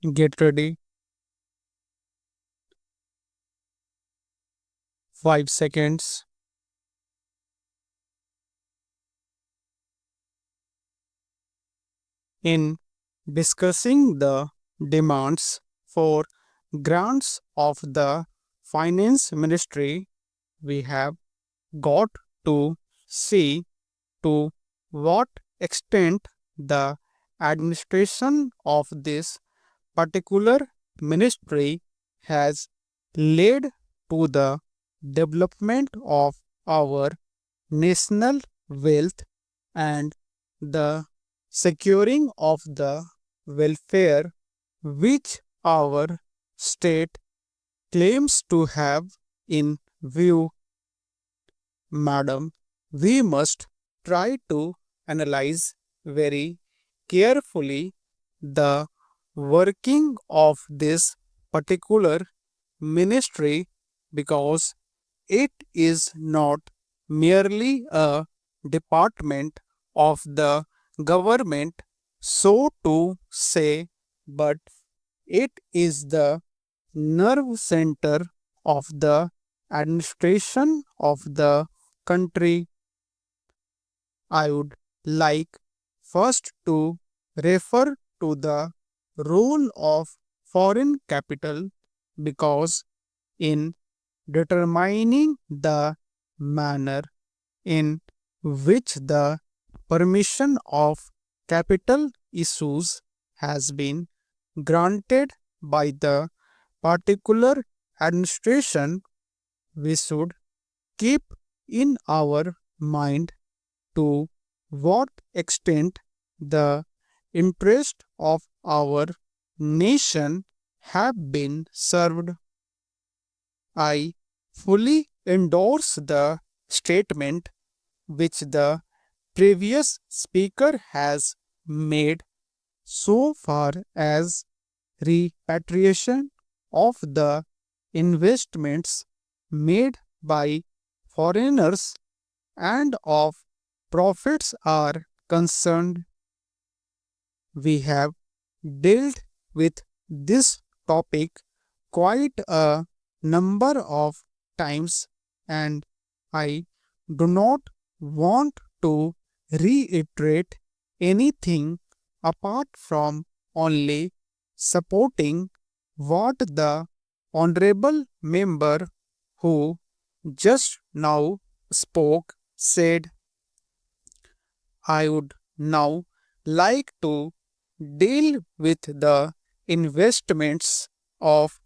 Get ready. 5 seconds. In discussing the demands for grants of the Finance Ministry, we have got to see to what extent the administration of this particular ministry has led to the development of our national wealth and the securing of the welfare which our state claims to have in view. Madam, we must try to analyze very carefully the working of this particular ministry because it is not merely a department of the government, so to say, but it is the nerve center of the administration of the country. I would like first to refer to the role of foreign capital because in determining the manner in which the permission of capital issues has been granted by the particular administration, we should keep in our mind to what extent the interest of our nation have been served. I fully endorse the statement which the previous speaker has made so far as repatriation of the investments made by foreigners and of profits are concerned. We have dealt with this topic quite a number of times, and I do not want to reiterate anything apart from only supporting what the honorable member who just now spoke said. I would now like to deal with the investments of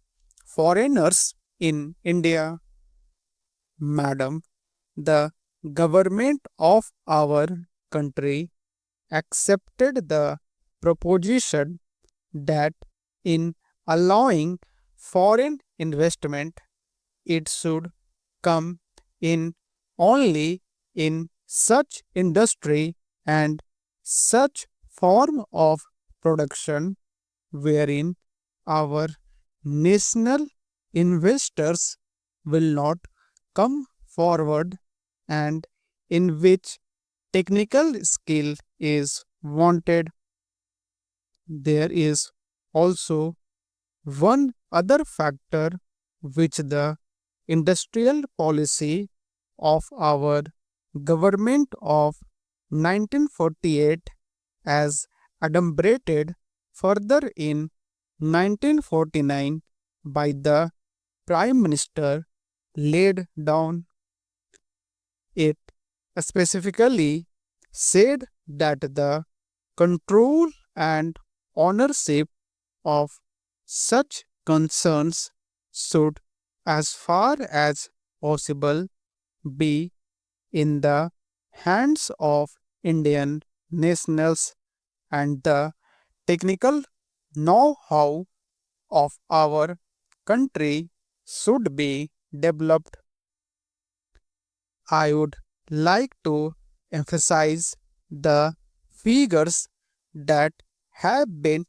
foreigners in India. Madam, the government of our country accepted the proposition that in allowing foreign investment, it should come in only in such industry and such form of production wherein our national investors will not come forward and in which technical skill is wanted. There is also one other factor which the industrial policy of our government of 1948 as adumbrated further in 1949 by the Prime Minister laid down. It specifically said that the control and ownership of such concerns should, as far as possible, be in the hands of Indian nationals and the technical know-how of our country should be developed. I would like to emphasize the figures that have been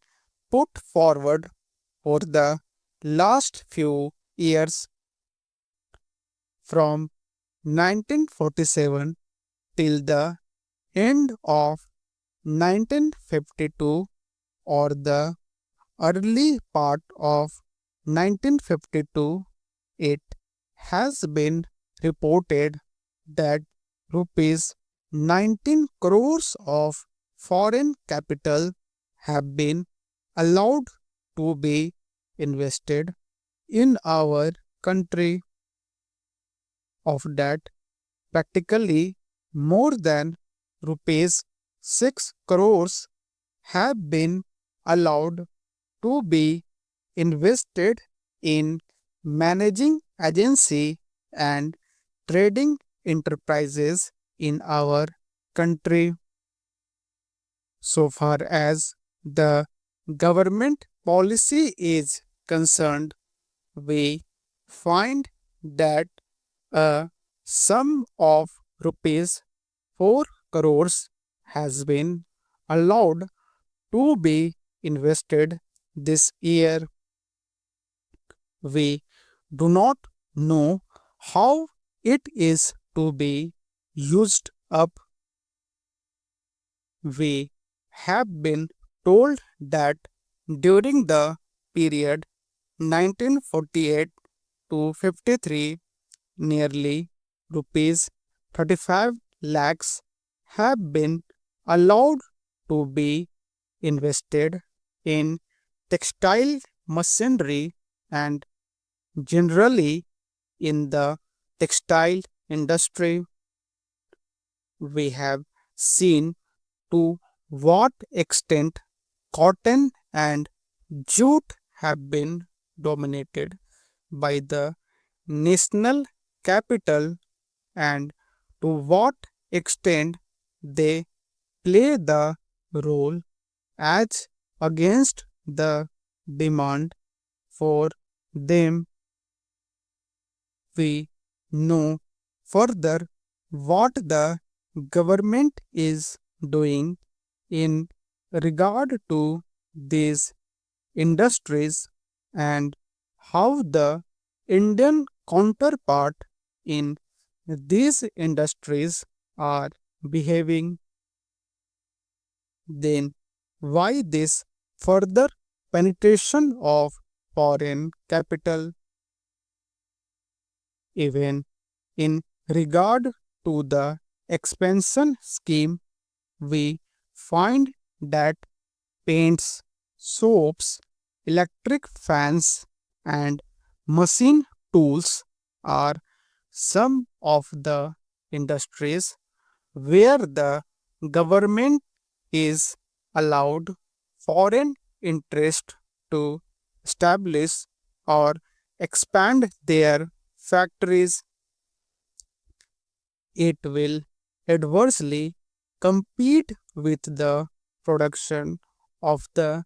put forward for the last few years from 1947 till the end of 1952 or the early part of 1952, it has been reported that rupees 19 crores of foreign capital have been allowed to be invested in our country. Of that, practically more than rupees 6 crores have been allowed to be invested in managing agency and trading enterprises in our country. So far as the government policy is concerned, we find that a sum of rupees 4 crores has been allowed to be invested this year. We do not know how it is to be used up. We have been told that during the period 1948 to 53, nearly rupees 35 lakhs have been allowed to be invested in textile machinery and generally in the textile industry. We have seen to what extent cotton and jute have been dominated by the national capital and to what extent they play the role as against the demand for them. We know further what the government is doing in regard to these industries and how the Indian counterpart in these industries are behaving. Then why this further penetration of foreign capital? Even in regard to the expansion scheme, we find that paints, soaps, electric fans, and machine tools are some of the industries where the government is allowed foreign interest to establish or expand their factories. It will adversely compete with the production of the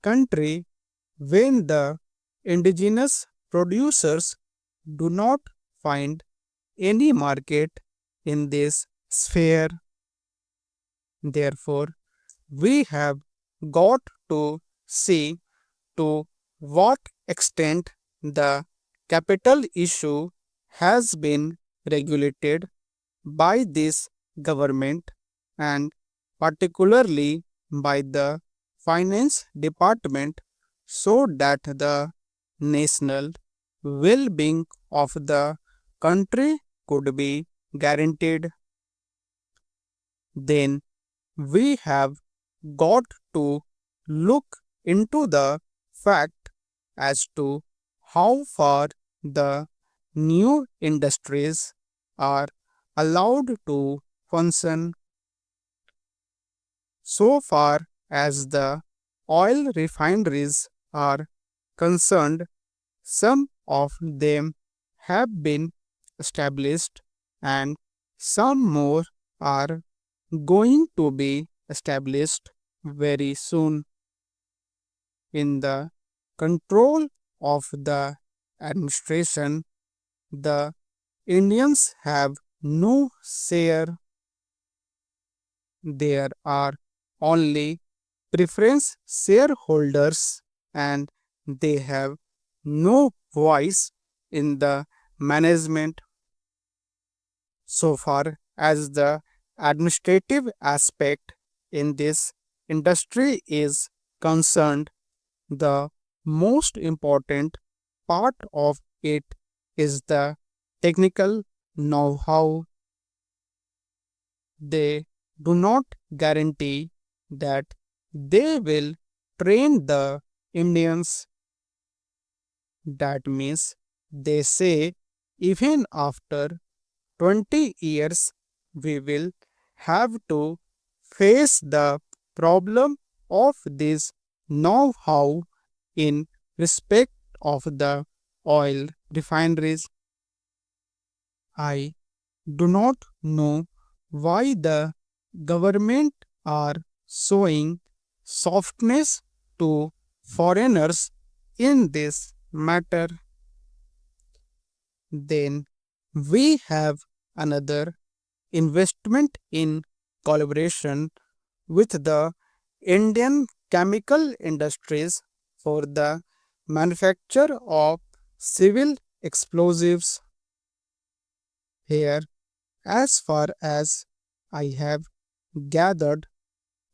country when the indigenous producers do not find any market in this sphere. Therefore, we have got to see to what extent the capital issue has been regulated by this government and particularly by the finance department so that the national well-being of the country could be guaranteed. Then we have got to look into the fact as to how far the new industries are allowed to function. So far as the oil refineries are concerned, some of them have been established and some more are going to be established very soon. In the control of the administration, the Indians have no share. There are only preference shareholders and they have no voice in the management. So far as the administrative aspect in this industry is concerned, The most important part of it is the technical know how. They do not guarantee that they will train the Indians. That means they say even after 20 years we will have to face the problem of this know how in respect of the oil refineries. I do not know why the government are showing softness to foreigners in this matter. Then we have another investment in collaboration with the Indian chemical industries for the manufacture of civil explosives. Here, as far as I have gathered,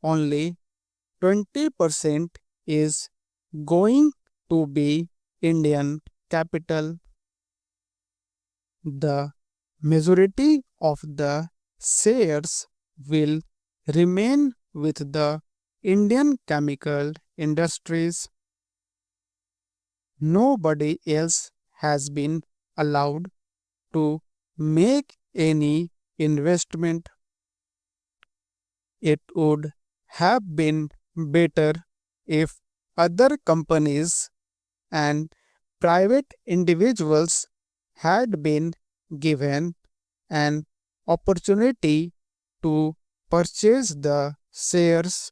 only 20% is going to be Indian capital. The majority of the shares will remain with the Indian chemical industries. Nobody else has been allowed to make any investment. It would have been better if other companies and private individuals had been given an opportunity to purchase the shares.